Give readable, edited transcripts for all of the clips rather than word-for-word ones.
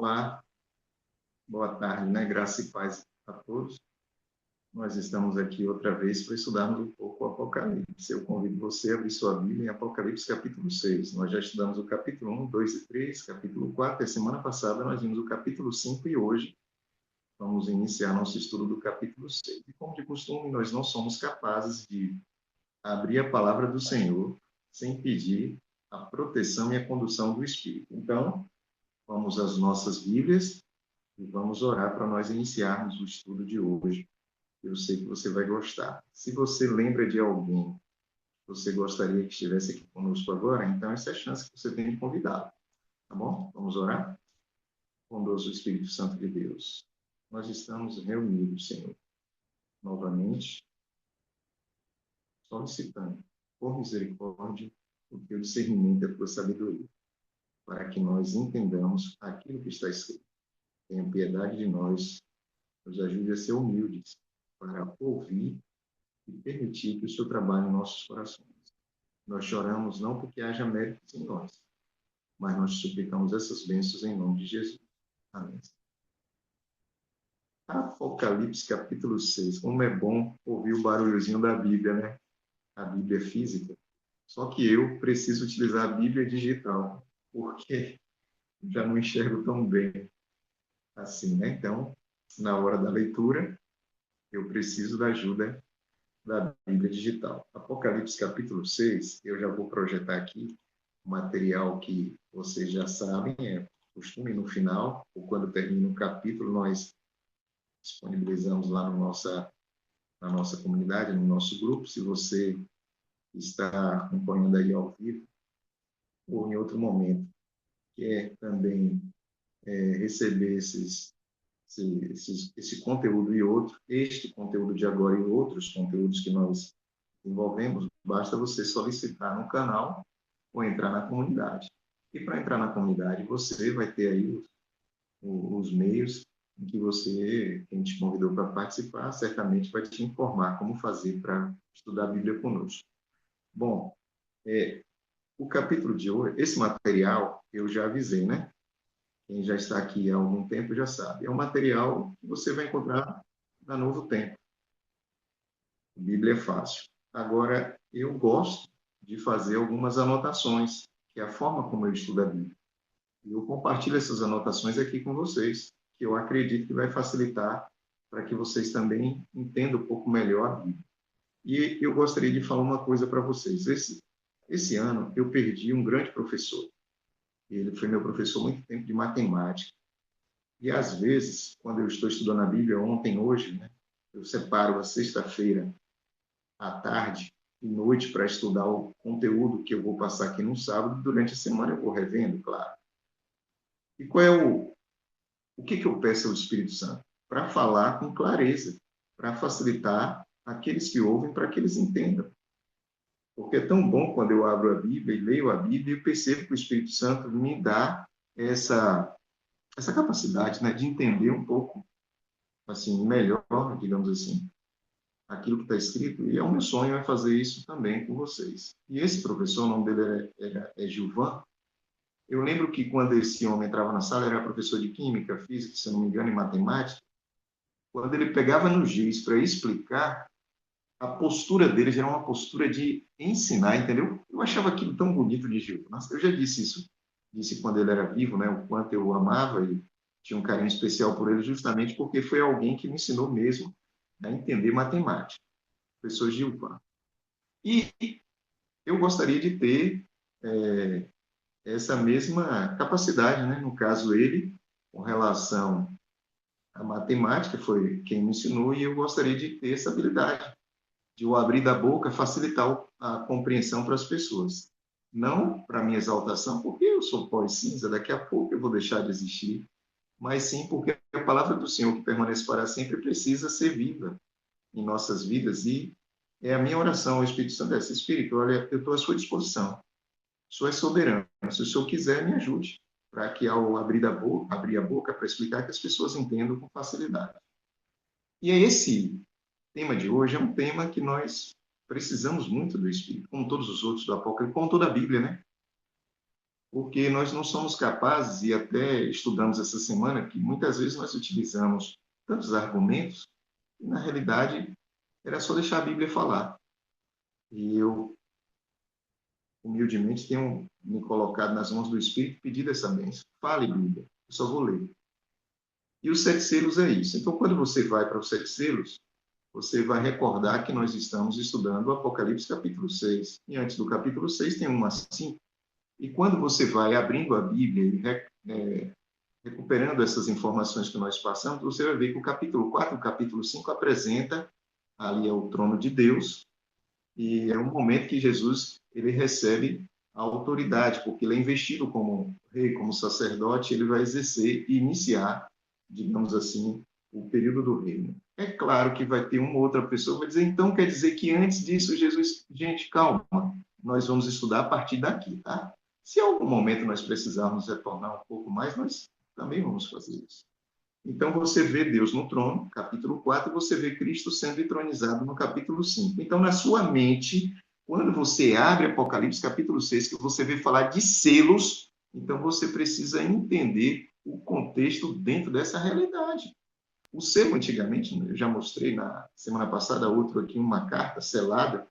Olá, boa tarde, né? Graça e paz a todos. Nós estamos aqui outra vez para estudarmos um pouco o Apocalipse. Eu convido você a abrir sua Bíblia em Apocalipse capítulo 6. Nós já estudamos o capítulo 1, 2 e 3, capítulo 4, e a semana passada nós vimos o capítulo 5 e hoje vamos iniciar nosso estudo do capítulo 6. E como de costume, nós não somos capazes de abrir a palavra do Senhor sem pedir a proteção e a condução do Espírito. Então, vamos às nossas Bíblias e vamos orar para nós iniciarmos o estudo de hoje. Eu sei que você vai gostar. Se você lembra de alguém que você gostaria que estivesse aqui conosco agora, então essa é a chance que você tem de convidá-lo. Tá bom? Vamos orar? Bondoso Espírito Santo de Deus, nós estamos reunidos, Senhor, novamente, solicitando, por misericórdia, o teu discernimento e a tua sabedoria, para que nós entendamos aquilo que está escrito. Tenha piedade de nós, nos ajude a ser humildes, para ouvir e permitir que o Senhor trabalhe em nossos corações. Nós choramos não porque haja méritos em nós, mas nós suplicamos essas bênçãos em nome de Jesus. Amém. Apocalipse capítulo 6. Como é bom ouvir o barulhozinho da Bíblia, né? A Bíblia física. Só que eu preciso utilizar a Bíblia digital, porque já não enxergo tão bem assim, né? Então, na hora da leitura, eu preciso da ajuda da Bíblia digital. Apocalipse capítulo 6, eu já vou projetar aqui o material que vocês já sabem, é costume no final, ou quando termina um capítulo, nós disponibilizamos lá no na nossa comunidade, no nosso grupo. Se você está acompanhando aí ao vivo, ou em outro momento, quer também receber esse conteúdo e outro, este conteúdo de agora e outros conteúdos que nós desenvolvemos, basta você solicitar no canal ou entrar na comunidade. E para entrar na comunidade, você vai ter aí os meios em que você, quem te convidou para participar, certamente vai te informar como fazer para estudar a Bíblia conosco. Bom, o capítulo de hoje, esse material, eu já avisei, né? Quem já está aqui há algum tempo já sabe. É um material que você vai encontrar na Novo Tempo. A Bíblia é fácil. Agora, eu gosto de fazer algumas anotações, que é a forma como eu estudo a Bíblia. E eu compartilho essas anotações aqui com vocês, que eu acredito que vai facilitar para que vocês também entendam um pouco melhor a Bíblia. E eu gostaria de falar uma coisa para vocês. Esse ano, eu perdi um grande professor. Ele foi meu professor há muito tempo de matemática. E, às vezes, quando eu estou estudando a Bíblia, ontem, hoje, né, eu separo a sexta-feira à tarde e noite para estudar o conteúdo que eu vou passar aqui no sábado. Durante a semana eu vou revendo, claro. E qual é o que eu peço ao Espírito Santo? Para falar com clareza, para facilitar aqueles que ouvem, para que eles entendam. Porque é tão bom quando eu abro a Bíblia e leio a Bíblia e percebo que o Espírito Santo me dá essa capacidade, né, de entender um pouco assim melhor, digamos assim, aquilo que está escrito. E é o meu sonho fazer isso também com vocês. E esse professor, o nome dele é Gilvan. Eu lembro que quando esse homem entrava na sala, era professor de química, física, se não me engano, e matemática. Quando ele pegava no giz para explicar, a postura dele já era uma postura de ensinar, entendeu? Eu achava aquilo tão bonito de Gil. Nossa, eu já disse isso, disse quando ele era vivo, né? O quanto eu o amava e tinha um carinho especial por ele, justamente porque foi alguém que me ensinou mesmo a entender matemática, o professor Gilvan. E eu gostaria de ter essa mesma capacidade, né? No caso, ele, com relação à matemática, foi quem me ensinou, e eu gostaria de ter essa habilidade de eu abrir da boca, facilitar a compreensão para as pessoas. Não para minha exaltação, porque eu sou pó e cinza, daqui a pouco eu vou deixar de existir, mas sim porque a palavra do Senhor, que permanece para sempre, precisa ser viva em nossas vidas. E é a minha oração ao Espírito Santo, esse Espírito, olha, eu estou à sua disposição. O Senhor é soberano. Se o Senhor quiser, me ajude, para que ao abrir a boca para explicar, que as pessoas entendam com facilidade. E é esse tema de hoje é um tema que nós precisamos muito do Espírito, como todos os outros do Apocalipse, como toda a Bíblia, né? porque nós não somos capazes, e até estudamos essa semana, que muitas vezes nós utilizamos tantos argumentos, e na realidade era só deixar a Bíblia falar. E eu, humildemente, tenho me colocado nas mãos do Espírito, pedido essa bênção. Fale, Bíblia, eu só vou ler. E os 7 selos é isso. Então, quando você vai para os 7 selos, você vai recordar que nós estamos estudando o Apocalipse capítulo 6. E antes do capítulo 6 tem uma assim. E quando você vai abrindo a Bíblia e recuperando essas informações que nós passamos, você vai ver que o capítulo 4 e o capítulo 5 apresenta ali é o trono de Deus, e é um momento que Jesus ele recebe a autoridade, porque ele é investido como rei, como sacerdote, ele vai exercer e iniciar, digamos assim, o período do reino. É claro que vai ter uma outra pessoa que vai dizer, então quer dizer que antes disso Jesus, gente, calma, nós vamos estudar a partir daqui, tá? Se em algum momento nós precisarmos retornar um pouco mais, nós também vamos fazer isso. Então, você vê Deus no trono, capítulo 4, e você vê Cristo sendo entronizado no capítulo 5. Então, na sua mente, quando você abre Apocalipse, capítulo 6, que você vê falar de selos, então você precisa entender o contexto dentro dessa realidade. O selo, antigamente, eu já mostrei na semana passada, outro aqui, uma carta selada,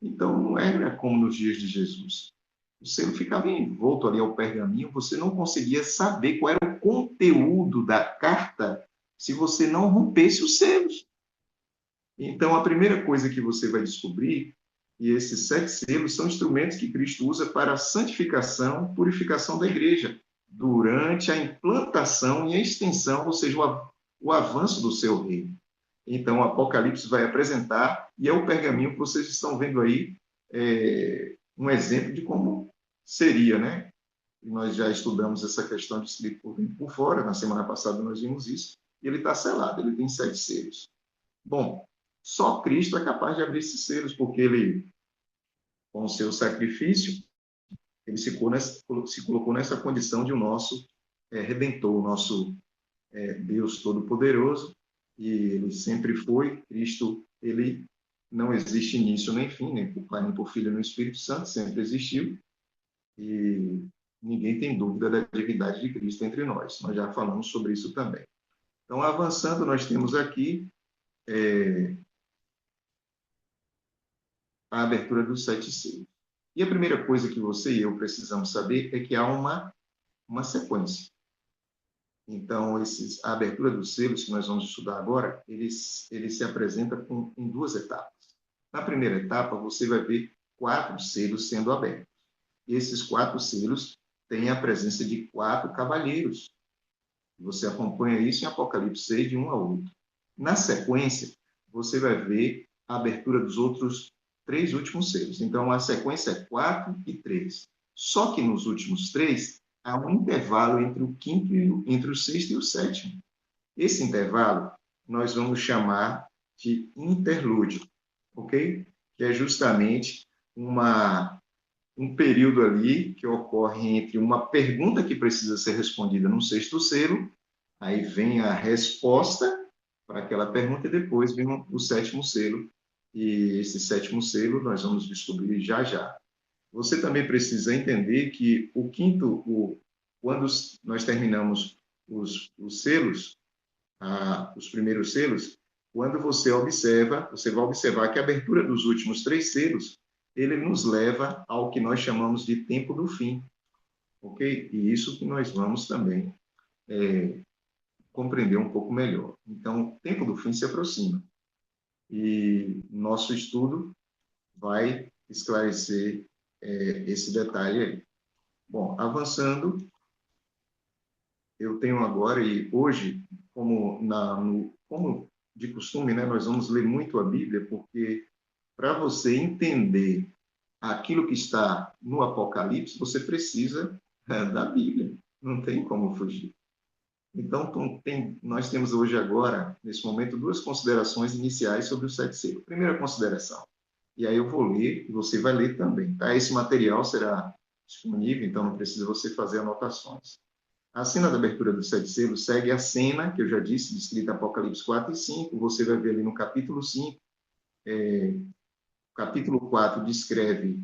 então não era como nos dias de Jesus. O selo ficava envolto ali ao pergaminho, você não conseguia saber qual era o conteúdo da carta se você não rompesse os selos. Então, a primeira coisa que você vai descobrir, e esses 7 selos são instrumentos que Cristo usa para a santificação, purificação da igreja, durante a implantação e a extensão, ou seja, o avanço do seu reino. Então, o Apocalipse vai apresentar, e é o pergaminho que vocês estão vendo aí, um exemplo de como seria, né? E nós já estudamos essa questão de escrito por dentro e por fora, na semana passada nós vimos isso, e ele está selado, ele tem 7 selos. Bom, só Cristo é capaz de abrir esses selos, porque ele, com o seu sacrifício, ele se colocou nessa condição de o nosso redentor, o nosso Deus Todo-Poderoso, e ele sempre foi. Cristo, ele não existe início nem fim, nem por Pai, nem por Filho, nem por Espírito Santo, sempre existiu, e ninguém tem dúvida da divindade de Cristo entre nós. Nós já falamos sobre isso também. Então, avançando, nós temos aqui a abertura dos 7 selos. E a primeira coisa que você e eu precisamos saber é que há uma sequência. Então, a abertura dos selos que nós vamos estudar agora, ele se apresenta em 2 etapas. Na primeira etapa, você vai ver 4 selos sendo abertos. E esses 4 selos têm a presença de 4 cavalheiros. Você acompanha isso em Apocalipse 6, de 1 a 8. Na sequência, você vai ver a abertura dos outros 3 últimos selos. Então, a sequência é 4 e 3. Só que nos últimos 3, há um intervalo entre o quinto entre o sexto e o sétimo. Esse intervalo nós vamos chamar de interlúdio, ok? Que é justamente um período ali que ocorre entre uma pergunta que precisa ser respondida no sexto selo, aí vem a resposta para aquela pergunta e depois vem o sétimo selo. E esse sétimo selo nós vamos descobrir já já. Você também precisa entender que quando nós terminamos os selos, os primeiros selos, quando você observa, você vai observar que a abertura dos últimos 3 selos, ele nos leva ao que nós chamamos de tempo do fim, ok? E isso que nós vamos também compreender um pouco melhor. Então, o tempo do fim se aproxima e nosso estudo vai esclarecer esse detalhe aí. Bom, avançando, eu tenho agora, e hoje, como de costume, né, nós vamos ler muito a Bíblia, porque para você entender aquilo que está no Apocalipse, você precisa da Bíblia, não tem como fugir. Então, nós temos hoje agora, nesse momento, 2 considerações iniciais sobre o 7 selos. Primeira consideração, e aí eu vou ler, e você vai ler também, tá? Esse material será disponível, então não precisa você fazer anotações. A cena da abertura dos 7 selos segue a cena, que eu já disse, descrita em Apocalipse 4 e 5, você vai ver ali no capítulo 5, o capítulo 4 descreve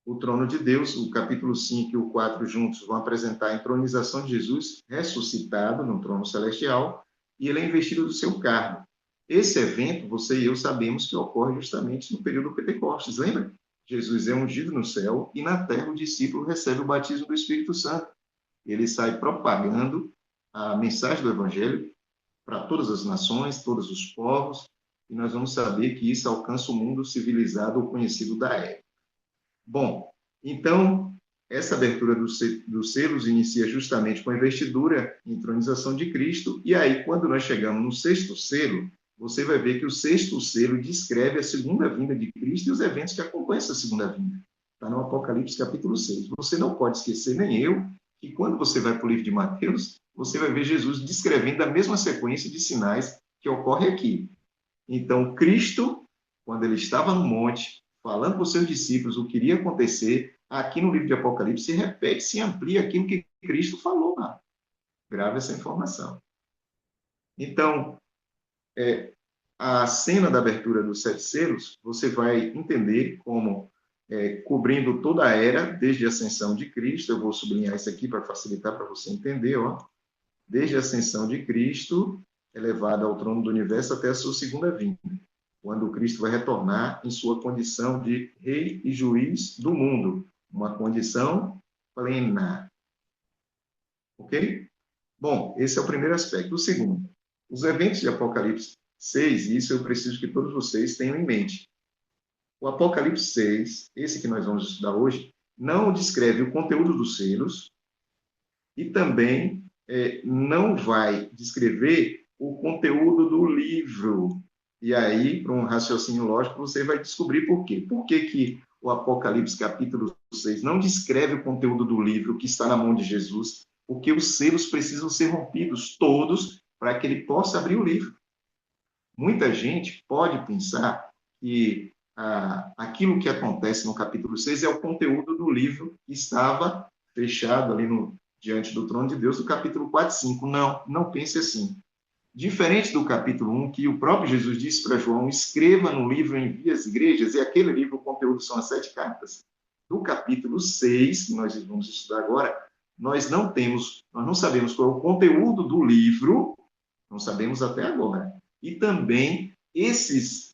o trono de Deus. O capítulo 5 e o 4 juntos vão apresentar a entronização de Jesus ressuscitado no trono celestial, e ele é investido do seu cargo. Esse evento, você e eu sabemos que ocorre justamente no período do Pentecostes, lembra? Jesus é ungido no céu e na terra o discípulo recebe o batismo do Espírito Santo. Ele sai propagando a mensagem do Evangelho para todas as nações, todos os povos, e nós vamos saber que isso alcança o mundo civilizado ou conhecido da época. Bom, então, essa abertura dos selos inicia justamente com a investidura e entronização de Cristo, e aí, quando nós chegamos no sexto selo, você vai ver que o sexto selo descreve a segunda vinda de Cristo e os eventos que acompanham essa segunda vinda. Está no Apocalipse capítulo 6. Você não pode esquecer, nem eu, que quando você vai para o livro de Mateus, você vai ver Jesus descrevendo a mesma sequência de sinais que ocorre aqui. Então, Cristo, quando ele estava no monte, falando para os seus discípulos o que iria acontecer, aqui no livro de Apocalipse se repete, se amplia aquilo que Cristo falou lá. Grave essa informação. Então, a cena da abertura dos 7 selos, você vai entender como, cobrindo toda a era, desde a ascensão de Cristo, eu vou sublinhar isso aqui para facilitar para você entender, ó, desde a ascensão de Cristo, elevado ao trono do universo até a sua segunda vinda, quando Cristo vai retornar em sua condição de rei e juiz do mundo, uma condição plena. Ok? Bom, esse é o primeiro aspecto. O segundo, os eventos de Apocalipse 6, e isso eu preciso que todos vocês tenham em mente. O Apocalipse 6, esse que nós vamos estudar hoje, não descreve o conteúdo dos selos e também não vai descrever o conteúdo do livro. E aí, para um raciocínio lógico, você vai descobrir por quê. Por que o Apocalipse capítulo 6 não descreve o conteúdo do livro que está na mão de Jesus? Porque os selos precisam ser rompidos, todos, para que ele possa abrir o livro. Muita gente pode pensar que aquilo que acontece no capítulo 6 é o conteúdo do livro que estava fechado ali diante do trono de Deus, do capítulo 4 e 5. Não, não pense assim. Diferente do capítulo 1, que o próprio Jesus disse para João, escreva no livro, envie às igrejas, e aquele livro, o conteúdo são as 7 cartas. Do capítulo 6, que nós vamos estudar agora, nós não sabemos qual é o conteúdo do livro, não sabemos até agora. E também essas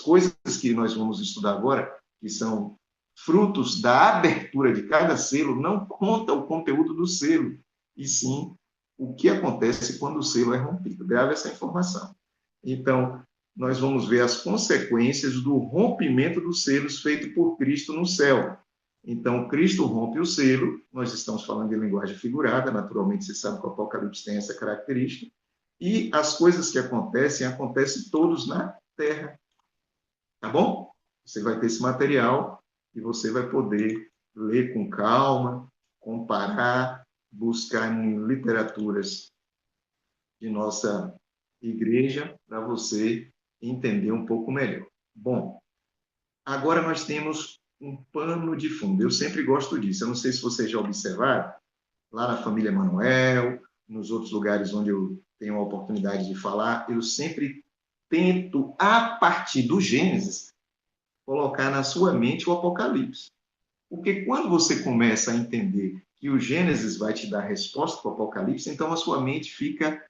coisas que nós vamos estudar agora, que são frutos da abertura de cada selo, não conta o conteúdo do selo, e sim o que acontece quando o selo é rompido. Grave essa informação. Então, nós vamos ver as consequências do rompimento dos selos feito por Cristo no céu. Então, Cristo rompe o selo, nós estamos falando de linguagem figurada, naturalmente você sabe que o Apocalipse tem essa característica, e as coisas que acontecem todos na terra. Tá bom? Você vai ter esse material e você vai poder ler com calma, comparar, buscar em literaturas de nossa igreja para você entender um pouco melhor. Bom, agora nós temos um pano de fundo. Eu sempre gosto disso. Eu não sei se vocês já observaram, lá na família Manuel, nos outros lugares onde eu tenho a oportunidade de falar, eu sempre tento, a partir do Gênesis, colocar na sua mente o Apocalipse. Porque quando você começa a entender que o Gênesis vai te dar resposta para o Apocalipse, então a sua mente fica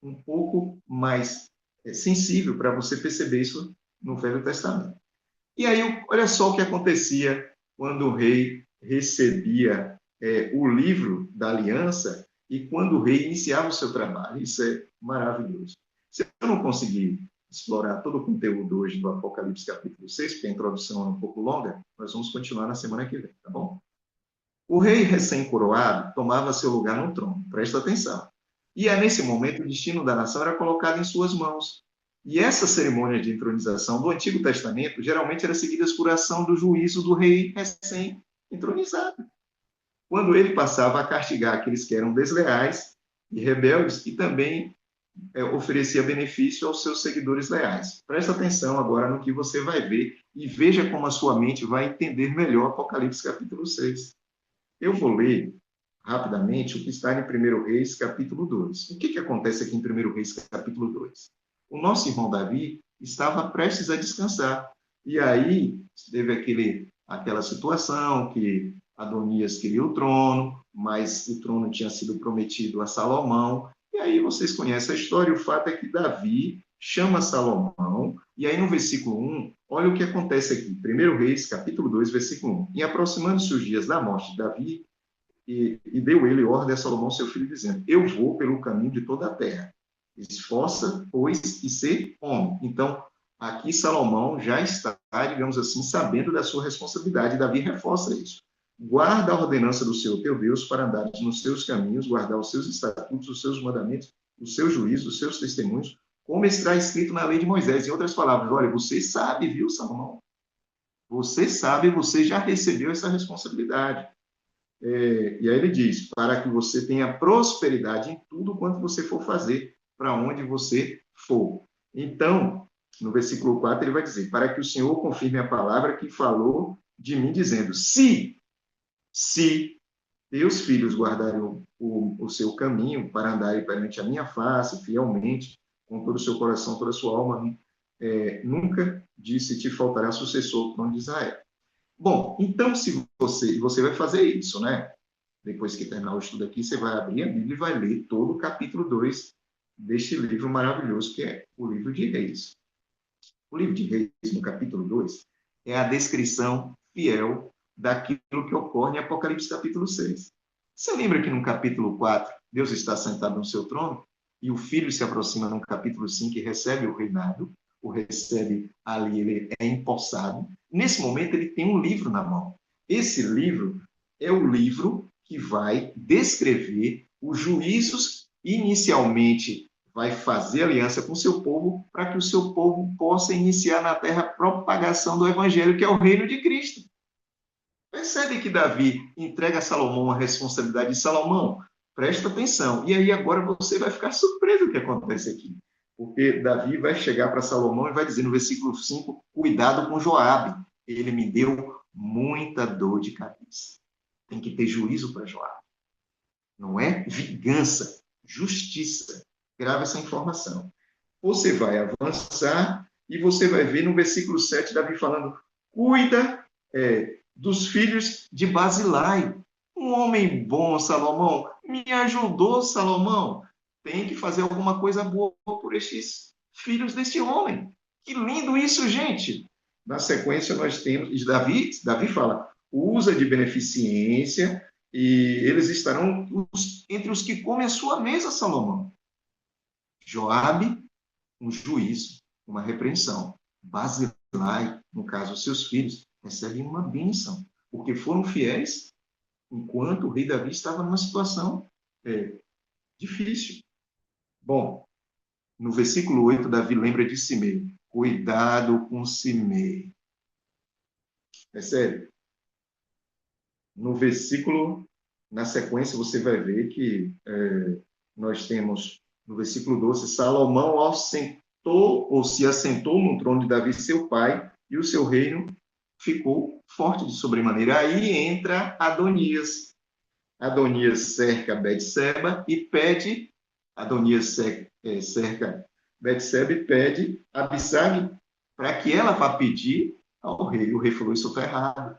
um pouco mais sensível para você perceber isso no Velho Testamento. E aí, olha só o que acontecia quando o rei recebia o livro da aliança e quando o rei iniciava o seu trabalho. Isso é maravilhoso. Se eu não conseguir explorar todo o conteúdo hoje do Apocalipse capítulo 6, porque a introdução é um pouco longa, nós vamos continuar na semana que vem, tá bom? O rei recém-coroado tomava seu lugar no trono, presta atenção. E nesse momento o destino da nação era colocado em suas mãos. E essa cerimônia de entronização do Antigo Testamento geralmente era seguida por ação do juízo do rei recém-entronizado, quando ele passava a castigar aqueles que eram desleais e rebeldes e também oferecia benefício aos seus seguidores leais. Presta atenção agora no que você vai ver e veja como a sua mente vai entender melhor Apocalipse capítulo 6. Eu vou ler rapidamente o que está em 1 Reis capítulo 2. O que acontece aqui em 1 Reis capítulo 2? O nosso irmão Davi estava prestes a descansar. E aí teve aquela situação que Adonias queria o trono, mas o trono tinha sido prometido a Salomão. E aí vocês conhecem a história. O fato é que Davi chama Salomão, e aí no versículo 1, olha o que acontece aqui. 1 Reis, capítulo 2, versículo 1. E aproximando-se os dias da morte de Davi, e deu ele ordem a Salomão, seu filho, dizendo: Eu vou pelo caminho de toda a terra. Esforça, pois, e ser homem. Então, aqui Salomão já está, digamos assim, sabendo da sua responsabilidade. Davi reforça isso. Guarda a ordenança do Senhor teu Deus para andar nos seus caminhos, guardar os seus estatutos, os seus mandamentos, os seus juízos, os seus testemunhos, como está escrito na lei de Moisés. Em outras palavras, olha, você sabe, viu, Salomão? Você sabe, você já recebeu essa responsabilidade. E aí ele diz, para que você tenha prosperidade em tudo quanto você for fazer, para onde você for. Então, no versículo 4, ele vai dizer, para que o Senhor confirme a palavra que falou de mim, dizendo, se teus filhos guardarem o seu caminho para andarem perante a minha face, fielmente, com todo o seu coração, toda a sua alma, nunca disse te faltará sucessor ao trono de Israel. Bom, então, se você vai fazer isso, né? Depois que terminar o estudo aqui, você vai abrir a Bíblia e vai ler todo o capítulo 2 deste livro maravilhoso que é o livro de Reis. O livro de Reis, no capítulo 2, é a descrição fiel daquilo que ocorre em Apocalipse capítulo 6. Você lembra que no capítulo 4, Deus está sentado no seu trono e o Filho se aproxima no capítulo 5 e recebe o reinado, o recebe ali, ele é empossado. Nesse momento, ele tem um livro na mão. Esse livro é o livro que vai descrever os juízos inicialmente vai fazer aliança com o seu povo para que o seu povo possa iniciar na terra a propagação do evangelho, que é o reino de Cristo. Percebe que Davi entrega a Salomão a responsabilidade de Salomão? Presta atenção. E aí agora você vai ficar surpreso o que acontece aqui. Porque Davi vai chegar para Salomão e vai dizer no versículo 5, cuidado com Joabe. Ele me deu muita dor de cabeça. Tem que ter juízo para Joabe. Não é vingança, justiça. Grava essa informação. Você vai avançar e você vai ver no versículo 7, Davi falando, cuida dos filhos de Basilai. Um homem bom, Salomão. Me ajudou, Salomão. Tem que fazer alguma coisa boa por estes filhos deste homem. Que lindo isso, gente. Na sequência, nós temos, Davi fala, usa de beneficência e eles estarão entre os que comem a sua mesa, Salomão. Joabe, um juízo, uma repreensão. Basilai, no caso, os seus filhos, recebem uma bênção, porque foram fiéis enquanto o rei Davi estava numa situação difícil. Bom, no versículo 8, Davi lembra de Simei. Cuidado com Simei. Percebe? No versículo, na sequência, você vai ver que nós temos, no versículo 12, Salomão se assentou no trono de Davi, seu pai, e o seu reino ficou forte de sobremaneira. Aí entra Adonias. Adonias cerca Betseba e pede, Adonias cerca Betseba e pede a Abissag para que ela vá pedir ao rei. O rei falou, isso está errado.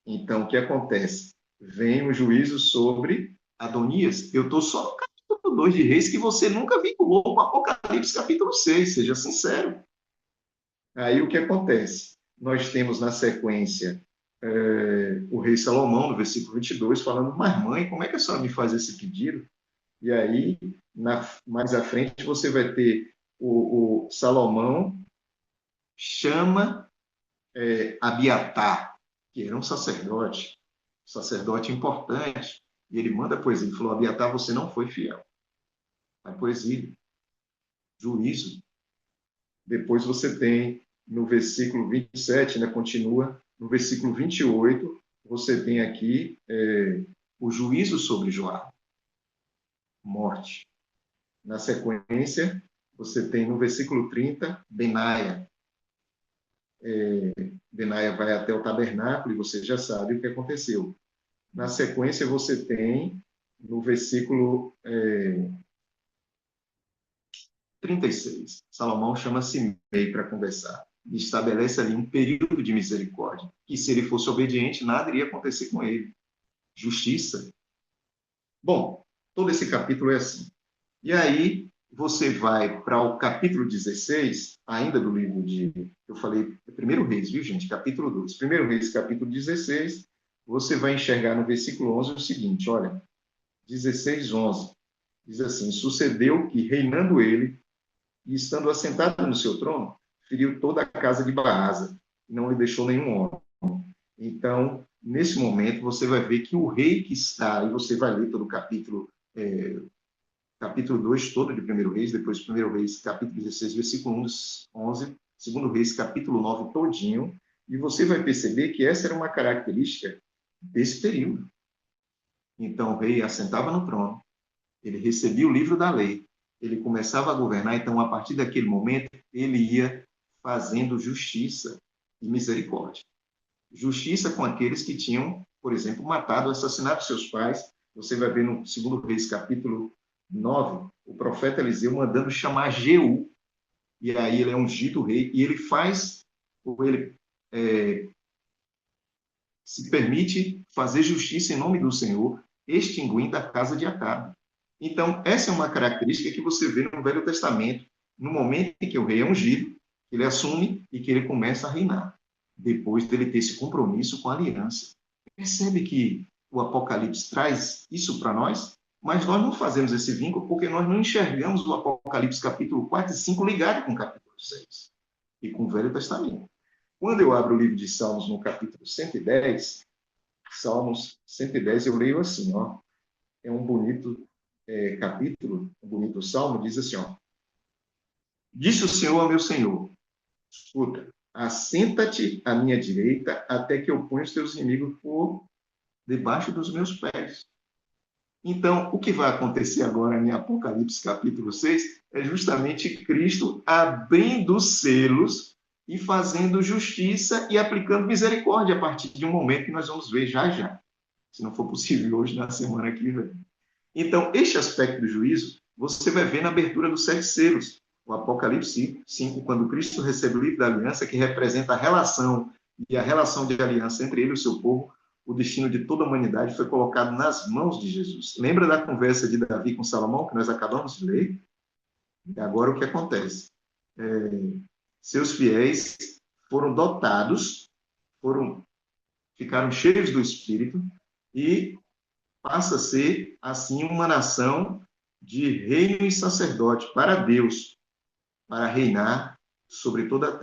Então, o que acontece? Vem o juízo sobre Adonias. Eu estou só no capítulo 2 de Reis, que você nunca vinculou com Apocalipse capítulo 6, seja sincero. Aí o que acontece? Nós temos na sequência o rei Salomão, no versículo 22, falando, mas mãe, como é que a senhora me faz esse pedido? E aí, mais à frente, você vai ter o Salomão chama Abiatar, que era um sacerdote importante, e ele manda para o exílio, falou, Abiatar, você não foi fiel. Vai para o exílio. Juízo. Depois você tem, no versículo 27, né, continua, no versículo 28, você tem aqui o juízo sobre Joabe. Morte. Na sequência, você tem no versículo 30, Benaia. Benaia vai até o tabernáculo e você já sabe o que aconteceu. Na sequência, você tem, no versículo 36, Salomão chama Simei para conversar. estabelece ali um período de misericórdia, que se ele fosse obediente, nada iria acontecer com ele. Justiça. Bom, todo esse capítulo é assim. E aí, você vai para o capítulo 16, ainda do livro de... Eu falei, primeiro Reis, viu, gente? Capítulo 2. Primeiro Reis, capítulo 16, você vai enxergar no versículo 11 o seguinte, olha, 16, 11. Diz assim, sucedeu que, reinando ele, e estando assentado no seu trono, feriu toda a casa de Baasa, e não lhe deixou nenhum homem. Então, nesse momento, você vai ver que o rei que está, e você vai ler todo o capítulo 2 todo de 1 Reis, depois 1 Reis, capítulo 16, versículo 11, 2 Reis, capítulo 9 todinho, e você vai perceber que essa era uma característica desse período. Então, o rei assentava no trono, ele recebia o livro da lei, ele começava a governar, então, a partir daquele momento, ele ia fazendo justiça e misericórdia. Justiça com aqueles que tinham, por exemplo, matado, assassinado seus pais. Você vai ver no 2 Reis, capítulo 9, o profeta Eliseu mandando chamar Jeú, e aí ele é ungido rei, e ele faz, ou ele se permite fazer justiça em nome do Senhor, extinguindo a casa de Acabe. Então, essa é uma característica que você vê no Velho Testamento, no momento em que o rei é ungido, ele assume e que ele começa a reinar, depois dele ter esse compromisso com a aliança. Percebe que o Apocalipse traz isso para nós? Mas nós não fazemos esse vínculo porque nós não enxergamos o Apocalipse capítulo 4 e 5 ligado com o capítulo 6 e com o Velho Testamento. Quando eu abro o livro de Salmos no capítulo 110, Salmos 110, eu leio assim, ó, é um bonito capítulo, um bonito salmo, diz assim, ó, disse o Senhor ao meu Senhor, escuta, assenta-te à minha direita até que eu ponha os teus inimigos por debaixo dos meus pés. Então, o que vai acontecer agora em Apocalipse capítulo 6 é justamente Cristo abrindo os selos e fazendo justiça e aplicando misericórdia a partir de um momento que nós vamos ver já já, se não for possível hoje, na semana que vem. Então, este aspecto do juízo, você vai ver na abertura dos 7 selos, o Apocalipse 5, quando Cristo recebe o livro da aliança, que representa a relação e a relação de aliança entre ele e o seu povo, o destino de toda a humanidade foi colocado nas mãos de Jesus. Lembra da conversa de Davi com Salomão, que nós acabamos de ler? E agora o que acontece? Seus fiéis foram dotados, ficaram cheios do Espírito e passa a ser, assim, uma nação de reino e sacerdote para Deus, para reinar sobre toda a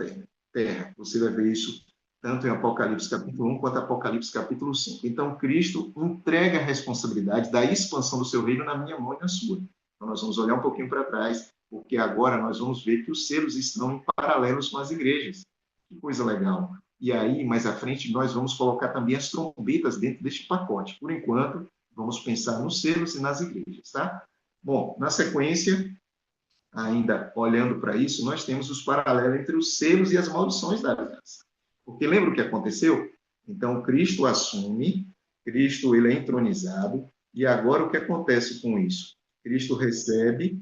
terra. Você vai ver isso tanto em Apocalipse capítulo 1 quanto Apocalipse capítulo 5. Então, Cristo entrega a responsabilidade da expansão do seu reino na minha mão e na sua. Então, nós vamos olhar um pouquinho para trás, porque agora nós vamos ver que os selos estão em paralelos com as igrejas. Que coisa legal. E aí, mais à frente, nós vamos colocar também as trombetas dentro deste pacote. Por enquanto, vamos pensar nos selos e nas igrejas, tá? Bom, na sequência, ainda olhando para isso, nós temos os paralelos entre os selos e as maldições da aliança. Porque lembra o que aconteceu? Então, Cristo assume, Cristo ele é entronizado, e agora o que acontece com isso? Cristo recebe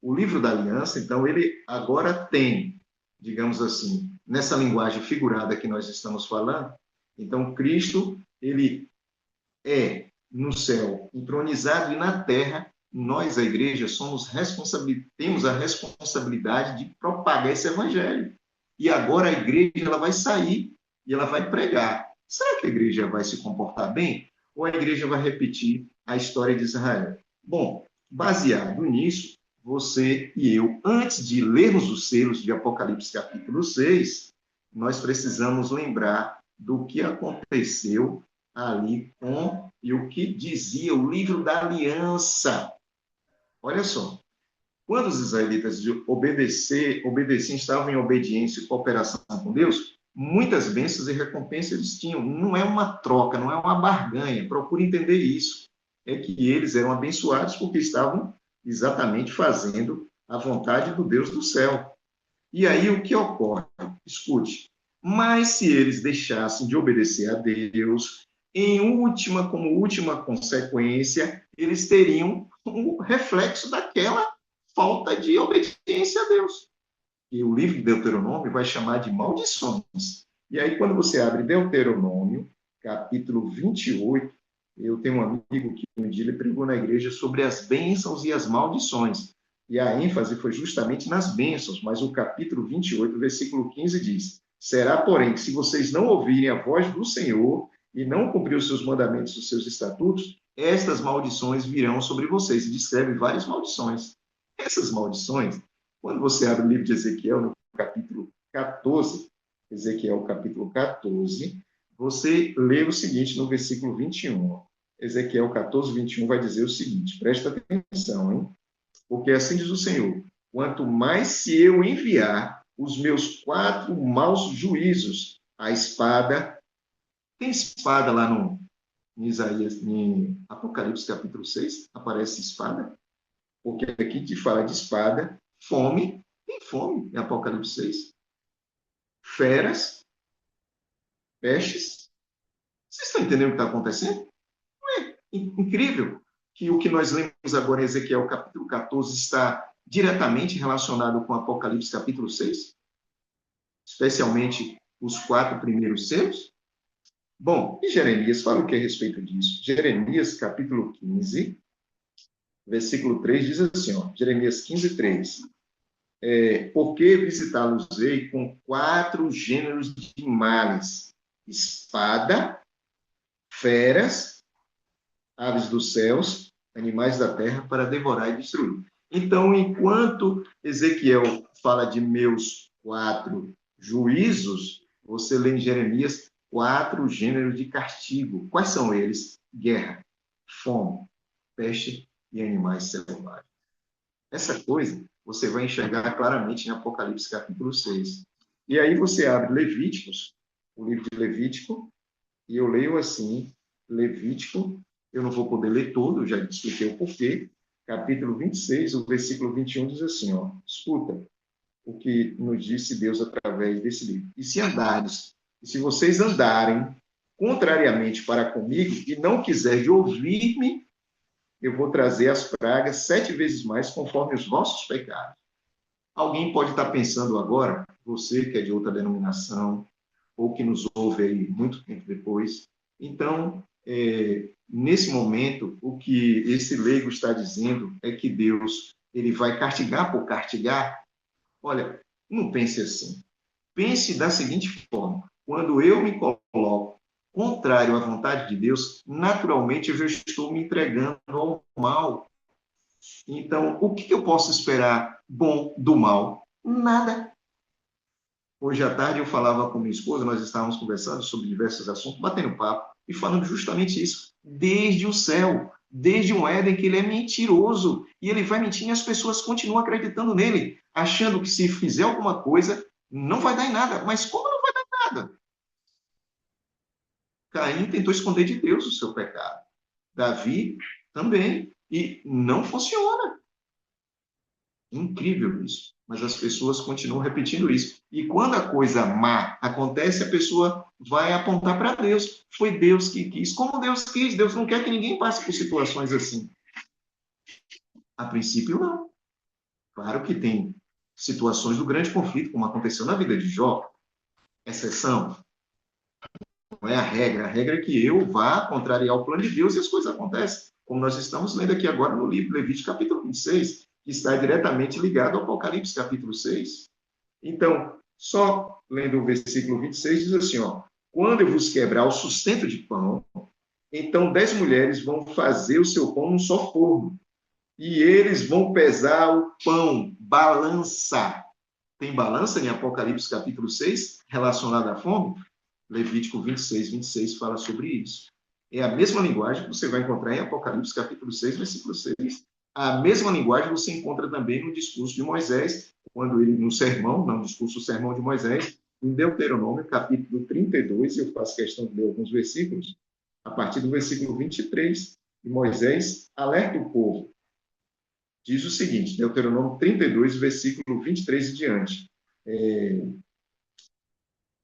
o livro da aliança, então ele agora tem, digamos assim, nessa linguagem figurada que nós estamos falando, então Cristo, ele é no céu entronizado e na terra, nós, a igreja, temos a responsabilidade de propagar esse evangelho. E agora a igreja ela vai sair e ela vai pregar. Será que a igreja vai se comportar bem? Ou a igreja vai repetir a história de Israel? Bom, baseado nisso, você e eu, antes de lermos os selos de Apocalipse capítulo 6, nós precisamos lembrar do que aconteceu ali e o que dizia o livro da aliança. Olha só, quando os israelitas obedeciam, estavam em obediência e cooperação com Deus, muitas bênçãos e recompensas eles tinham. Não é uma troca, não é uma barganha. Procure entender isso. É que eles eram abençoados porque estavam exatamente fazendo a vontade do Deus do céu. E aí o que ocorre? Escute. Mas se eles deixassem de obedecer a Deus, como última consequência, eles teriam um reflexo daquela falta de obediência a Deus. que o livro de Deuteronômio vai chamar de maldições. E aí, quando você abre Deuteronômio, capítulo 28, eu tenho um amigo que um dia ele pregou na igreja sobre as bênçãos e as maldições. E a ênfase foi justamente nas bênçãos, mas o capítulo 28, versículo 15 diz: será, porém, que se vocês não ouvirem a voz do Senhor e não cumprir os seus mandamentos, os seus estatutos, estas maldições virão sobre vocês. E descreve várias maldições. Essas maldições, quando você abre o livro de Ezequiel, no capítulo 14, Ezequiel capítulo 14, você lê o seguinte no versículo 21. Ezequiel 14, 21 vai dizer o seguinte, presta atenção, hein? Porque assim diz o Senhor, quanto mais se eu enviar os meus 4 maus juízos, a espada, tem espada lá no em Isaías, em Apocalipse capítulo 6, aparece espada, porque aqui te fala de espada, fome, tem fome em Apocalipse 6, feras, pestes. Vocês estão entendendo o que está acontecendo? Não é incrível que o que nós lemos agora em Ezequiel capítulo 14 está diretamente relacionado com Apocalipse capítulo 6, especialmente os 4 primeiros selos? Bom, e Jeremias fala o que a respeito disso? Jeremias capítulo 15, versículo 3 diz assim, ó, Jeremias 15, 3. Porque visitá-los-ei com 4 gêneros de males: espada, feras, aves dos céus, animais da terra, para devorar e destruir. Então, enquanto Ezequiel fala de meus 4 juízos, você lê em Jeremias 4 gêneros de castigo. Quais são eles? Guerra, fome, peste e animais selvagens. Essa coisa você vai enxergar claramente em Apocalipse capítulo 6. E aí você abre Levíticos, o livro de Levítico, e eu leio assim, Levítico, eu não vou poder ler todo, já expliquei o porquê, capítulo 26, o versículo 21 diz assim, ó, escuta o que nos disse Deus através desse livro. E se vocês andarem contrariamente para comigo e não quiserem ouvir-me, eu vou trazer as pragas 7 vezes mais conforme os vossos pecados. Alguém pode estar pensando agora, você que é de outra denominação, ou que nos ouve aí muito tempo depois. Então, nesse momento, o que esse leigo está dizendo é que Deus ele vai castigar por castigar. Olha, não pense assim. Pense da seguinte forma: quando eu me coloco contrário à vontade de Deus, naturalmente eu já estou me entregando ao mal. Então, o que eu posso esperar bom do mal? Nada. Hoje à tarde eu falava com minha esposa, nós estávamos conversando sobre diversos assuntos, batendo papo e falando justamente isso. Desde o céu, desde um Éden, que ele é mentiroso e ele vai mentir e as pessoas continuam acreditando nele, achando que se fizer alguma coisa não vai dar em nada. Mas como não vai dar em nada? Caim tentou esconder de Deus o seu pecado. Davi também. E não funciona. Incrível isso. Mas as pessoas continuam repetindo isso. E quando a coisa má acontece, a pessoa vai apontar para Deus. Foi Deus que quis. Como Deus quis? Deus não quer que ninguém passe por situações assim. A princípio, não. Claro que tem situações do grande conflito, como aconteceu na vida de Jó. Exceção. Não é a regra. A regra é que eu vá contrariar o plano de Deus e as coisas acontecem. Como nós estamos lendo aqui agora no livro Levítico, capítulo 26, que está diretamente ligado ao Apocalipse, capítulo 6. Então, só lendo o versículo 26, diz assim, ó, quando eu vos quebrar o sustento de pão, então 10 mulheres vão fazer o seu pão num só forno, e eles vão pesar o pão, balança. Tem balança em Apocalipse capítulo 6, relacionada à fome? Levítico 26, 26 fala sobre isso. É a mesma linguagem que você vai encontrar em Apocalipse capítulo 6, versículo 6. A mesma linguagem você encontra também no discurso de Moisés, quando ele, no sermão, não, no discurso do sermão de Moisés, em Deuteronômio, capítulo 32, eu faço questão de ler alguns versículos, a partir do versículo 23, e Moisés alerta o povo. Diz o seguinte, Deuteronômio 32, versículo 23 e diante.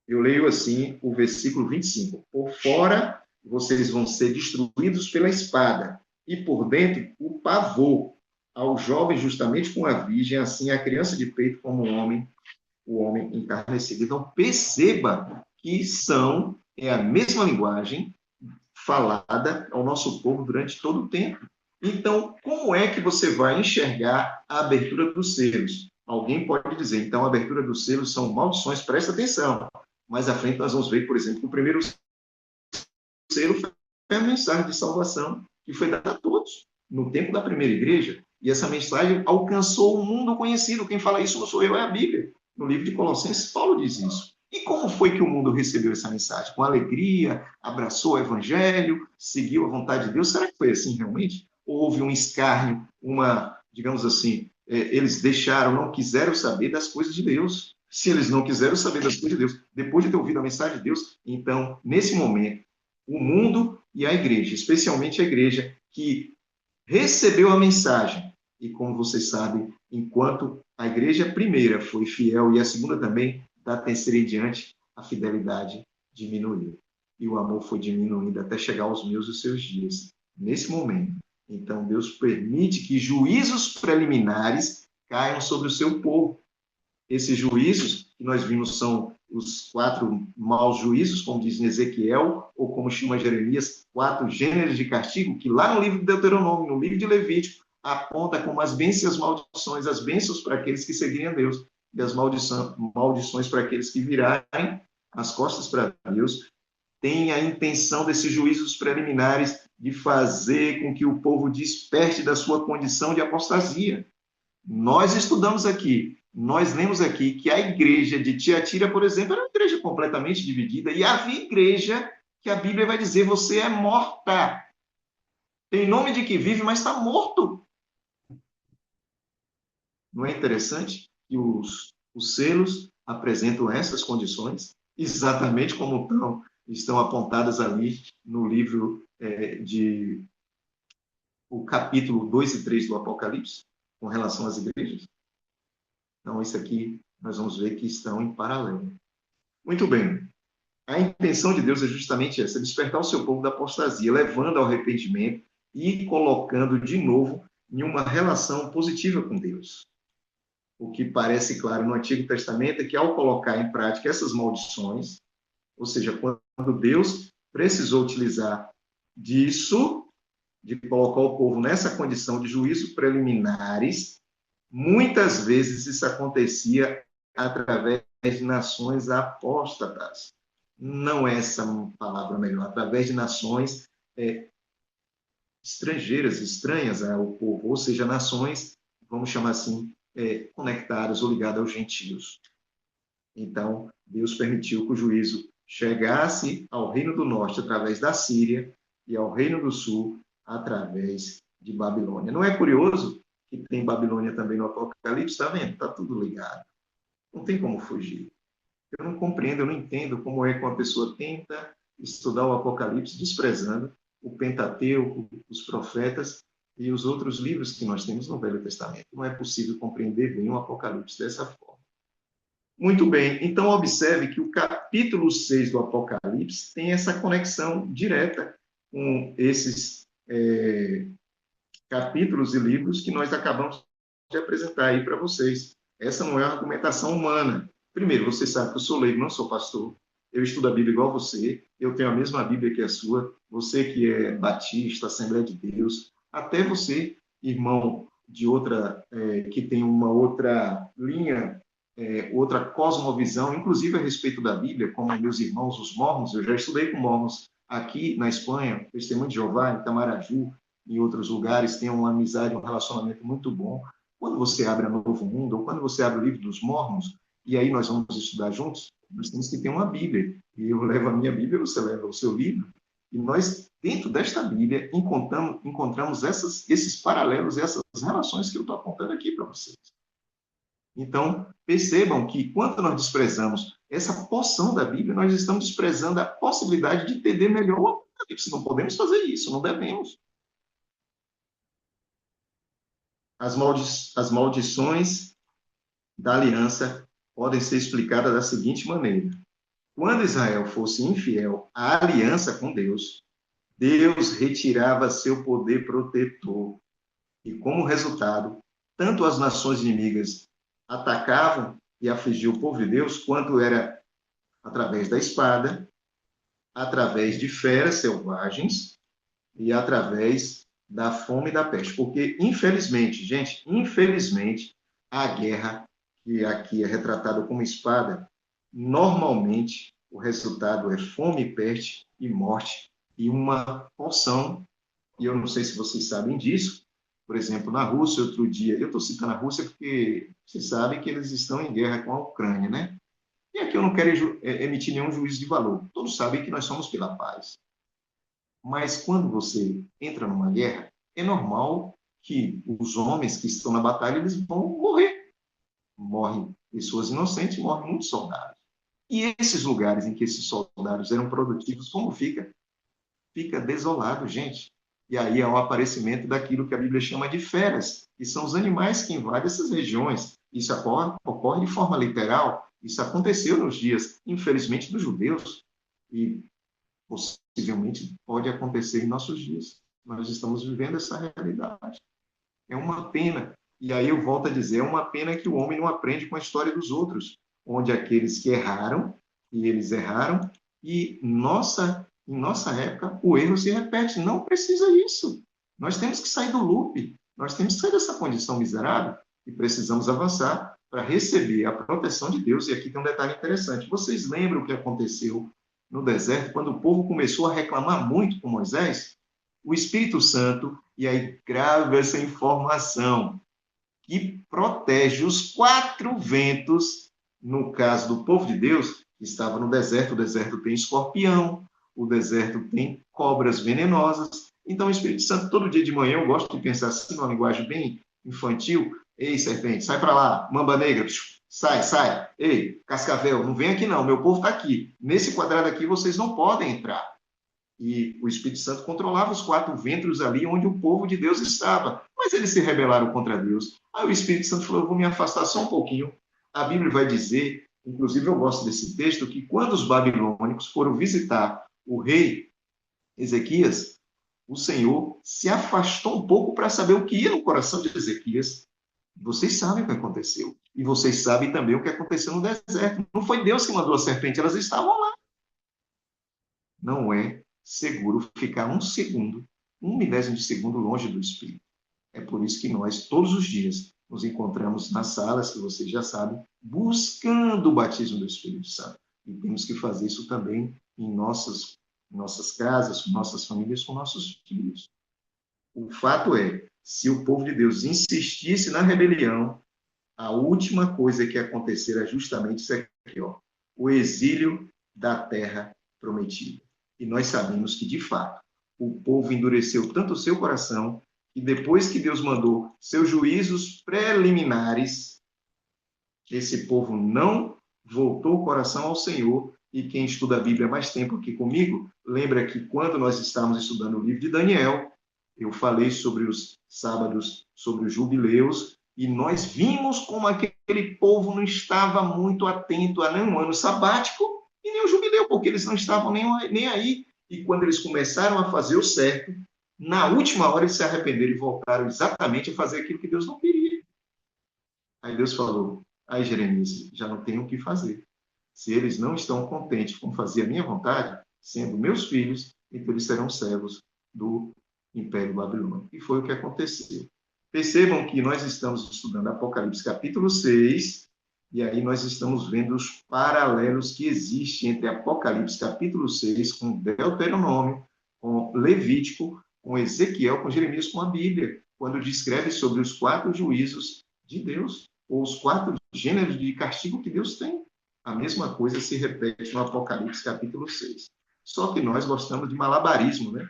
Eu leio assim o versículo 25. Por fora, vocês vão ser destruídos pela espada, e por dentro, o pavor. ao jovem justamente com a virgem, assim a criança de peito como o homem encarnecido. Então, perceba que é a mesma linguagem falada ao nosso povo durante todo o tempo. Então, como é que você vai enxergar a abertura dos selos? Alguém pode dizer, então, a abertura dos selos são maldições, presta atenção. Mais à frente nós vamos ver, por exemplo, que o primeiro selo foi a mensagem de salvação que foi dada a todos no tempo da primeira igreja. E essa mensagem alcançou o mundo conhecido. Quem fala isso não sou eu, é a Bíblia. No livro de Colossenses, Paulo diz isso. E como foi que o mundo recebeu essa mensagem? Com alegria, abraçou o evangelho, seguiu a vontade de Deus? Será que foi assim realmente? Ou houve um escárnio, digamos assim, eles deixaram, não quiseram saber das coisas de Deus. Se eles não quiseram saber das coisas de Deus, depois de ter ouvido a mensagem de Deus, então, nesse momento, o mundo e a igreja, especialmente a igreja que recebeu a mensagem. E como vocês sabem, enquanto a igreja primeira foi fiel e a segunda também, da terceira em diante, a fidelidade diminuiu. E o amor foi diminuindo até chegar aos meus e seus dias. Nesse momento, então, Deus permite que juízos preliminares caiam sobre o seu povo. Esses juízos que nós vimos são os 4 maus juízos, como diz em Ezequiel, ou como chama Jeremias, 4 gêneros de castigo, que lá no livro de Deuteronômio, no livro de Levítico, aponta como as bênçãos e as maldições, as bênçãos para aqueles que seguirem a Deus, e as maldições para aqueles que virarem as costas para Deus. Tem a intenção desses juízos preliminares de fazer com que o povo desperte da sua condição de apostasia. Nós estudamos aqui, nós lemos aqui que a igreja de Tiatira, por exemplo, era uma igreja completamente dividida, e havia igreja que a Bíblia vai dizer, você é morta. Tem nome de que vive, mas está morto. Não é interessante que os selos apresentam essas condições, exatamente como estão apontadas ali no livro o capítulo 2 e 3 do Apocalipse, com relação às igrejas? Então, isso aqui nós vamos ver que estão em paralelo. Muito bem. A intenção de Deus é justamente essa, despertar o seu povo da apostasia, levando ao arrependimento e colocando de novo em uma relação positiva com Deus. O que parece claro no Antigo Testamento é que, ao colocar em prática essas maldições, ou seja, quando Deus precisou utilizar disso, de colocar o povo nessa condição de juízo preliminares, muitas vezes isso acontecia através de nações apóstatas. Não é essa palavra melhor, através de nações estrangeiras, estranhas ao povo, ou seja, nações, vamos chamar assim, conectadas ou ligadas aos gentios. Então, Deus permitiu que o juízo chegasse ao Reino do Norte através da Síria e ao Reino do Sul através de Babilônia. Não é curioso que tem Babilônia também no Apocalipse? Está vendo? Está tudo ligado. Não tem como fugir. Eu não compreendo, eu não entendo como é que uma pessoa tenta estudar o Apocalipse desprezando o Pentateuco, os profetas e os outros livros que nós temos no Velho Testamento. Não é possível compreender bem o Apocalipse dessa forma. Muito bem, então observe que o capítulo 6 do Apocalipse tem essa conexão direta com esses capítulos e livros que nós acabamos de apresentar aí para vocês. Essa não é uma argumentação humana. Primeiro, você sabe que eu sou leigo, não sou pastor. Eu estudo a Bíblia igual você. Eu tenho a mesma Bíblia que a sua. Você que é batista, Assembleia de Deus. Até você, irmão de outra, que tem uma outra linha, outra cosmovisão, inclusive a respeito da Bíblia, como meus irmãos, os mormons. Eu já estudei com mormons aqui na Espanha, Testemunho de Jeová, em Tamaraju, em outros lugares, tem uma amizade, um relacionamento muito bom. Quando você abre a Novo Mundo, ou quando você abre o livro dos Mormons, e aí nós vamos estudar juntos, nós temos que ter uma Bíblia. E eu levo a minha Bíblia, você leva o seu livro, e nós, dentro desta Bíblia, encontramos esses paralelos, essas relações que eu estou apontando aqui para vocês. Então, percebam que, quando nós desprezamos essa porção da Bíblia, nós estamos desprezando a possibilidade de entender melhor o Apocalipse. Não podemos fazer isso, não devemos. As maldições da aliança podem ser explicadas da seguinte maneira. Quando Israel fosse infiel à aliança com Deus, Deus retirava seu poder protetor E como resultado, tanto as nações inimigas atacavam e afligiam o povo de Deus, quanto era através da espada, através de feras selvagens e através da fome e da peste. Porque, infelizmente, gente, infelizmente, a guerra, que aqui é retratada como espada, normalmente o resultado é fome, peste e morte, e uma porção, e eu não sei se vocês sabem disso, por exemplo, na Rússia, outro dia, eu estou citando a Rússia porque vocês sabem que eles estão em guerra com a Ucrânia, né? E aqui eu não quero emitir nenhum juízo de valor. Todos sabem que nós somos pela paz. Mas quando você entra numa guerra, é normal que os homens que estão na batalha eles vão morrer. Morrem pessoas inocentes, morrem muitos soldados. E esses lugares em que esses soldados eram produtivos, como fica? Fica desolado, gente. E aí há o aparecimento daquilo que a Bíblia chama de feras, que são os animais que invadem essas regiões. Isso ocorre de forma literal. Isso aconteceu nos dias, infelizmente, dos judeus. E possivelmente pode acontecer em nossos dias. Nós estamos vivendo essa realidade. É uma pena. E aí eu volto a dizer, é uma pena que o homem não aprende com a história dos outros, onde aqueles que erraram, e eles erraram, e em nossa época o erro se repete. Não precisa isso. Nós temos que sair do loop, nós temos que sair dessa condição miserável e precisamos avançar para receber a proteção de Deus. E aqui tem um detalhe interessante. Vocês lembram o que aconteceu no deserto, quando o povo começou a reclamar muito com Moisés? O Espírito Santo, e aí grave essa informação, que protege os quatro ventos, no caso do povo de Deus, que estava no deserto. O deserto tem escorpião, o deserto tem cobras venenosas. Então, o Espírito Santo, todo dia de manhã, eu gosto de pensar assim, numa linguagem bem infantil: ei, serpente, sai para lá, mamba negra, sai, sai, ei, cascavel, não vem aqui não, meu povo está aqui, nesse quadrado aqui vocês não podem entrar. E o Espírito Santo controlava os quatro ventos ali onde o povo de Deus estava. Mas eles se rebelaram contra Deus. Aí o Espírito Santo falou: eu vou me afastar só um pouquinho. A Bíblia vai dizer, inclusive eu gosto desse texto, que quando os babilônicos foram visitar o rei Ezequias, o Senhor se afastou um pouco para saber o que ia no coração de Ezequias. Vocês sabem o que aconteceu. E vocês sabem também o que aconteceu no deserto. Não foi Deus que mandou a serpente, elas estavam lá. Não é seguro ficar um segundo, um milésimo de segundo longe do Espírito. É por isso que nós, todos os dias, nos encontramos nas salas, que vocês já sabem, buscando o batismo do Espírito Santo. E temos que fazer isso também em nossas casas, com nossas famílias, com nossos filhos. O fato é, se o povo de Deus insistisse na rebelião, a última coisa que acontecerá justamente isso aqui, ó, o exílio da terra prometida. E nós sabemos que, de fato, o povo endureceu tanto o seu coração que depois que Deus mandou seus juízos preliminares, esse povo não voltou o coração ao Senhor. E quem estuda a Bíblia há mais tempo aqui comigo, lembra que quando nós estávamos estudando o livro de Daniel, eu falei sobre os sábados, sobre os jubileus, e nós vimos como aquele povo não estava muito atento a nem um ano sabático e nem o jubileu, porque eles não estavam nem aí. E quando eles começaram a fazer o certo, na última hora eles se arrependeram e voltaram exatamente a fazer aquilo que Deus não queria. Aí Deus falou: aí Jeremias, já não tenho o que fazer. Se eles não estão contentes com fazer a minha vontade, sendo meus filhos, então eles serão servos do Império Babilônico. E foi o que aconteceu. Percebam que nós estamos estudando Apocalipse capítulo 6, e aí nós estamos vendo os paralelos que existem entre Apocalipse capítulo 6, com Deuteronômio, com Levítico, com Ezequiel, com Jeremias, com a Bíblia, quando descreve sobre os quatro juízos de Deus, ou os quatro gêneros de castigo que Deus tem. A mesma coisa se repete no Apocalipse capítulo 6. Só que nós gostamos de malabarismo, né?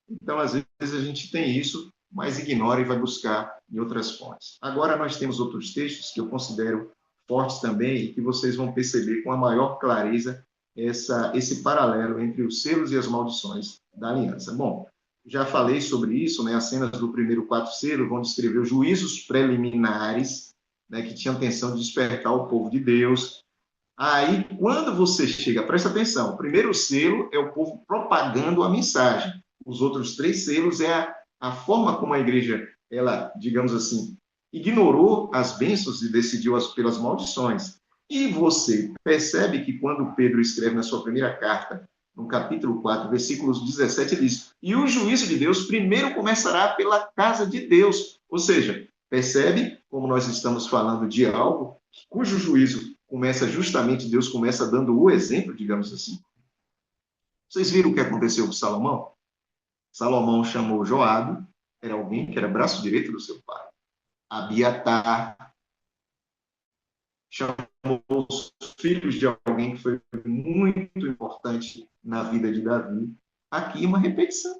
Então, às vezes, a gente tem isso, mas ignora e vai buscar em outras fontes. Agora, nós temos outros textos que eu considero fortes também e que vocês vão perceber com a maior clareza esse paralelo entre os selos e as maldições da aliança. Bom, já falei sobre isso, né? As cenas do primeiro quatro selos vão descrever os juízos preliminares, né, que tinham a intenção de despertar o povo de Deus. Aí, quando você chega, presta atenção, o primeiro selo é o povo propagando a mensagem. Os outros três selos é a forma como a igreja ela, digamos assim, ignorou as bênçãos e decidiu pelas maldições. E você percebe que quando Pedro escreve na sua primeira carta, no capítulo 4, versículos 17, ele diz: e o juízo de Deus primeiro começará pela casa de Deus. Ou seja, percebe como nós estamos falando de algo cujo juízo começa justamente, Deus começa dando o exemplo, digamos assim. Vocês viram o que aconteceu com Salomão? Salomão chamou Joabe, era alguém que era braço direito do seu pai. Abiatar, chamou os filhos de alguém que foi muito importante na vida de Davi. Aqui uma repetição,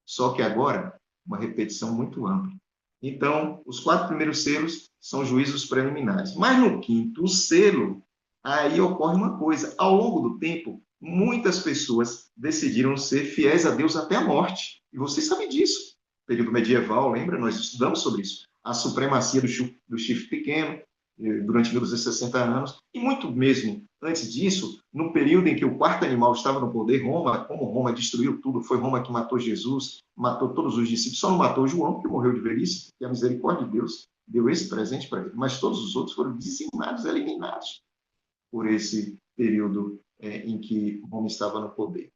só que agora uma repetição muito ampla. Então, os 4 primeiros selos são juízos preliminares. Mas no quinto selo, aí ocorre uma coisa. Ao longo do tempo, muitas pessoas decidiram ser fiéis a Deus até a morte. E vocês sabem disso. Período medieval, lembra? Nós estudamos sobre isso. A supremacia do chifre pequeno, durante 1260 anos, e muito mesmo antes disso, no período em que o quarto animal estava no poder, Roma, como Roma destruiu tudo, foi Roma que matou Jesus, matou todos os discípulos, só não matou João, que morreu de velhice, e a misericórdia de Deus deu esse presente para ele, mas todos os outros foram dizimados, eliminados por esse período em que Roma estava no poder.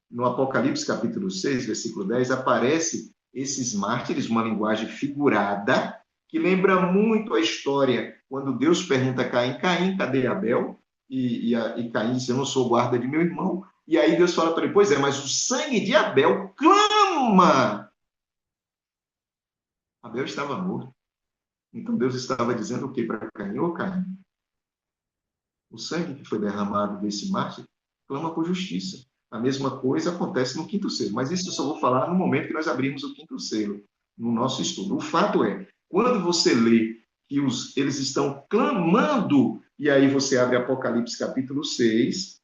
No Apocalipse capítulo 6, versículo 10, aparece esses mártires, uma linguagem figurada, que lembra muito a história quando Deus pergunta a Caim: Caim, cadê Abel? E Caim diz: eu não sou guarda de meu irmão. E aí Deus fala para ele: pois é, mas o sangue de Abel clama. Abel estava morto. Então Deus estava dizendo o que para Caim? Ô Caim, o sangue que foi derramado desse mártir clama por justiça. A mesma coisa acontece no quinto selo, mas isso eu só vou falar no momento que nós abrimos o quinto selo, no nosso estudo. O fato é, quando você lê que eles estão clamando, e aí você abre Apocalipse capítulo 6,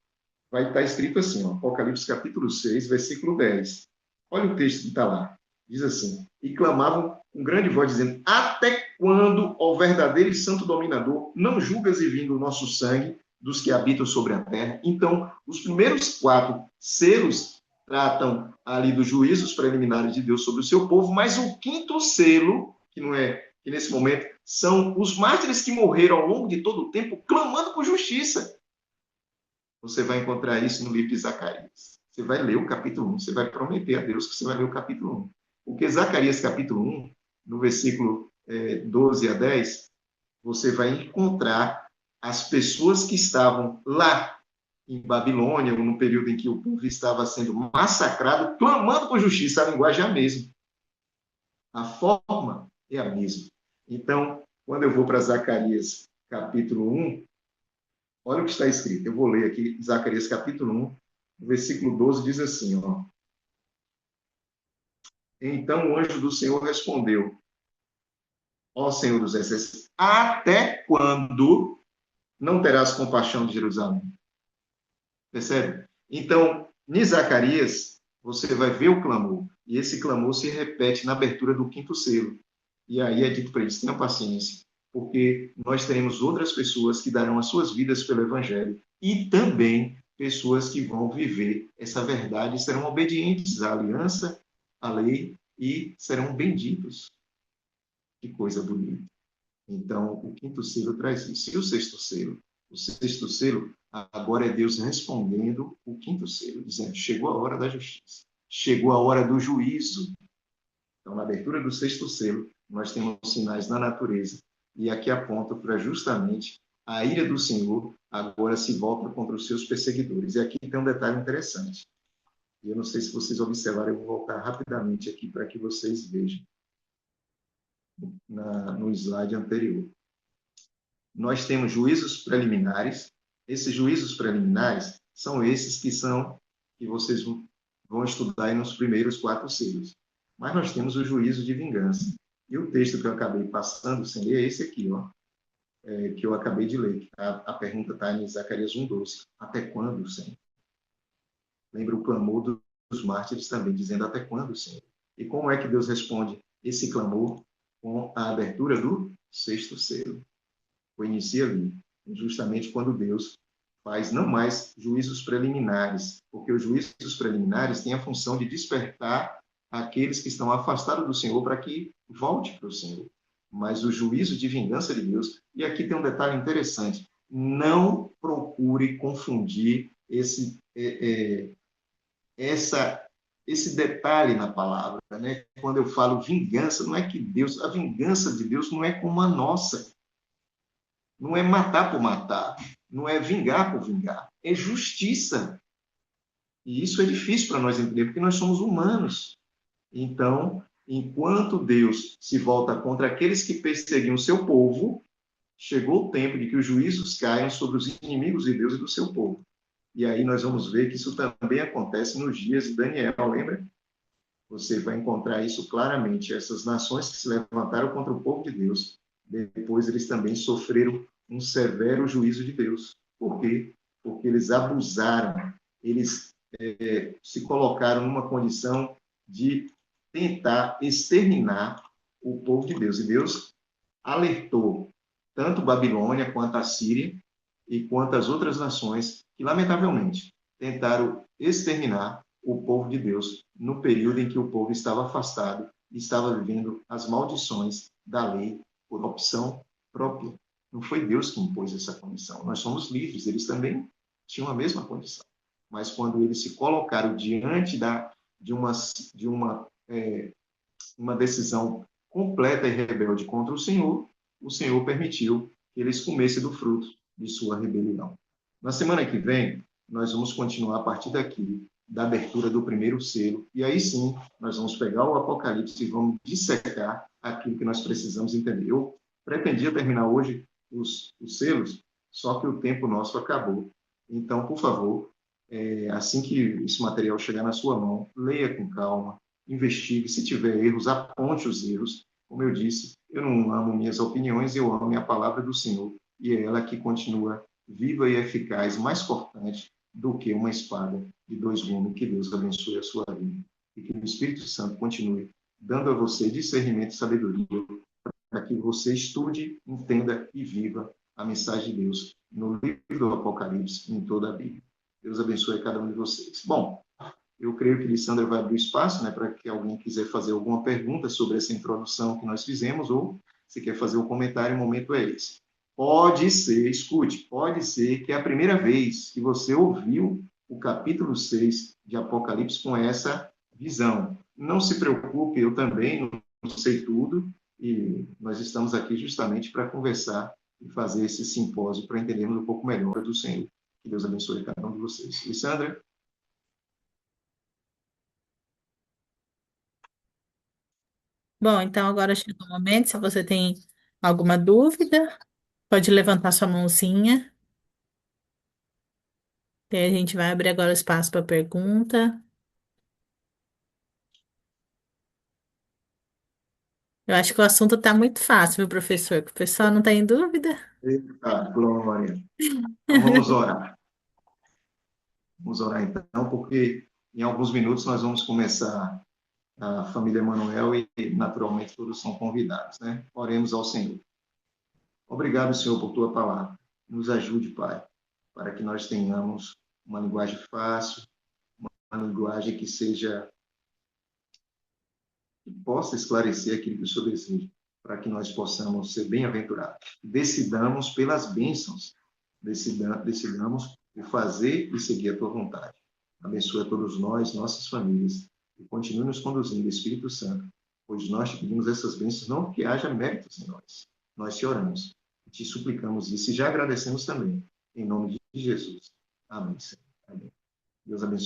vai estar escrito assim, ó, Apocalipse capítulo 6, versículo 10. Olha o texto que está lá. Diz assim: e clamavam com grande voz, dizendo: até quando, ó verdadeiro e santo dominador, não julgas e vinga o nosso sangue dos que habitam sobre a terra? Então, os primeiros 4 selos tratam ali dos juízos preliminares de Deus sobre o seu povo, mas o quinto selo, que não é, que nesse momento são os mártires que morreram ao longo de todo o tempo, clamando por justiça. Você vai encontrar isso no livro de Zacarias. Você vai ler o capítulo 1, você vai prometer a Deus que você vai ler o capítulo 1. Porque Zacarias capítulo 1, no versículo 12 a 10, você vai encontrar as pessoas que estavam lá em Babilônia, no período em que o povo estava sendo massacrado, clamando por justiça. A linguagem é a mesma. A forma é a mesma. Então, quando eu vou para Zacarias capítulo 1, olha o que está escrito. Eu vou ler aqui, Zacarias capítulo 1, versículo 12, diz assim, ó. Então o anjo do Senhor respondeu: ó Senhor dos Exércitos, até quando não terás compaixão de Jerusalém? Percebe? Então, em Zacarias, você vai ver o clamor, e esse clamor se repete na abertura do quinto selo. E aí é dito para eles: tenham paciência, porque nós teremos outras pessoas que darão as suas vidas pelo Evangelho, e também pessoas que vão viver essa verdade, serão obedientes à aliança, à lei, e serão benditos. Que coisa bonita. Então, o quinto selo traz isso. E o sexto selo? O sexto selo, agora é Deus respondendo o quinto selo, dizendo: chegou a hora da justiça, chegou a hora do juízo. Então, na abertura do sexto selo, nós temos sinais na natureza, e aqui aponta para justamente a ira do Senhor agora se volta contra os seus perseguidores. E aqui tem um detalhe interessante. E eu não sei se vocês observaram, eu vou voltar rapidamente aqui para que vocês vejam no slide anterior. Nós temos juízos preliminares. Esses juízos preliminares são esses que vocês vão estudar aí nos primeiros 4 selos. Mas nós temos o juízo de vingança. E o texto que eu acabei passando sem ler é esse aqui, ó, que eu acabei de ler. A pergunta está em Zacarias 1:12. Até quando, Senhor? Lembra o clamor dos mártires também, dizendo: até quando, Senhor? E como é que Deus responde esse clamor? Com a abertura do sexto selo. Inicia ali, justamente quando Deus faz não mais juízos preliminares, porque os juízos preliminares têm a função de despertar aqueles que estão afastados do Senhor para que volte para o Senhor. Mas o juízo de vingança de Deus, e aqui tem um detalhe interessante, não procure confundir esse detalhe na palavra, né? Quando eu falo vingança, não é que Deus, a vingança de Deus não é como a nossa, não é matar por matar, não é vingar por vingar, é justiça. E isso é difícil para nós entender, porque nós somos humanos. Então, enquanto Deus se volta contra aqueles que perseguiam o seu povo, chegou o tempo de que os juízos caiam sobre os inimigos de Deus e do seu povo. E aí nós vamos ver que isso também acontece nos dias de Daniel, lembra? Você vai encontrar isso claramente. Essas nações que se levantaram contra o povo de Deus, depois eles também sofreram um severo juízo de Deus. Por quê? Porque eles abusaram, eles se colocaram numa condição de tentar exterminar o povo de Deus. E Deus alertou tanto Babilônia quanto a Síria e quanto as outras nações que, lamentavelmente, tentaram exterminar o povo de Deus no período em que o povo estava afastado e estava vivendo as maldições da lei por opção própria. Não foi Deus que impôs essa condição. Nós somos livres, eles também tinham a mesma condição. Mas quando eles se colocaram diante de uma decisão completa e rebelde contra o Senhor permitiu que eles comessem do fruto de sua rebelião. Na semana que vem, nós vamos continuar a partir daqui, da abertura do primeiro selo, e aí sim, nós vamos pegar o Apocalipse e vamos dissecar aquilo que nós precisamos entender. Eu pretendia terminar hoje os selos, só que o tempo nosso acabou. Então, por favor, assim que esse material chegar na sua mão, leia com calma, investigue, se tiver erros, aponte os erros. Como eu disse, eu não amo minhas opiniões, eu amo a palavra do Senhor, e é ela que continua viva e eficaz, mais cortante do que uma espada de dois gumes. Que Deus abençoe a sua vida e que o Espírito Santo continue dando a você discernimento e sabedoria para que você estude, entenda e viva a mensagem de Deus no livro do Apocalipse e em toda a Bíblia. Deus abençoe cada um de vocês. Bom, eu creio que Lissandra vai abrir espaço, né, para que alguém quiser fazer alguma pergunta sobre essa introdução que nós fizemos, ou se quer fazer um comentário, o momento é esse. Pode ser, escute, pode ser que é a primeira vez que você ouviu o capítulo 6 de Apocalipse com essa visão. Não se preocupe, eu também não sei tudo, e nós estamos aqui justamente para conversar e fazer esse simpósio para entendermos um pouco melhor do Senhor. Que Deus abençoe cada um de vocês. Lissandra? Bom, então agora chegou o momento. Se você tem alguma dúvida, pode levantar sua mãozinha. E aí a gente vai abrir agora o espaço para pergunta. Eu acho que o assunto está muito fácil, viu, professor? Que o pessoal não está em dúvida. Eita, glória. Então vamos orar. Vamos orar então, porque em alguns minutos nós vamos começar a família Emanuel e naturalmente todos são convidados, né? Oremos ao Senhor. Obrigado, Senhor, por tua palavra. Nos ajude, Pai, para que nós tenhamos uma linguagem fácil, uma linguagem que possa esclarecer aquilo que o Senhor deseja, para que nós possamos ser bem-aventurados. Decidamos pelas bênçãos, decidamos o fazer e seguir a tua vontade. Abençoa todos nós, nossas famílias, e continue nos conduzindo, Espírito Santo, pois nós te pedimos essas bênçãos não porque haja méritos em nós te oramos, te suplicamos isso e já agradecemos também, em nome de Jesus. Amém, Senhor. Amém. Deus abençoe.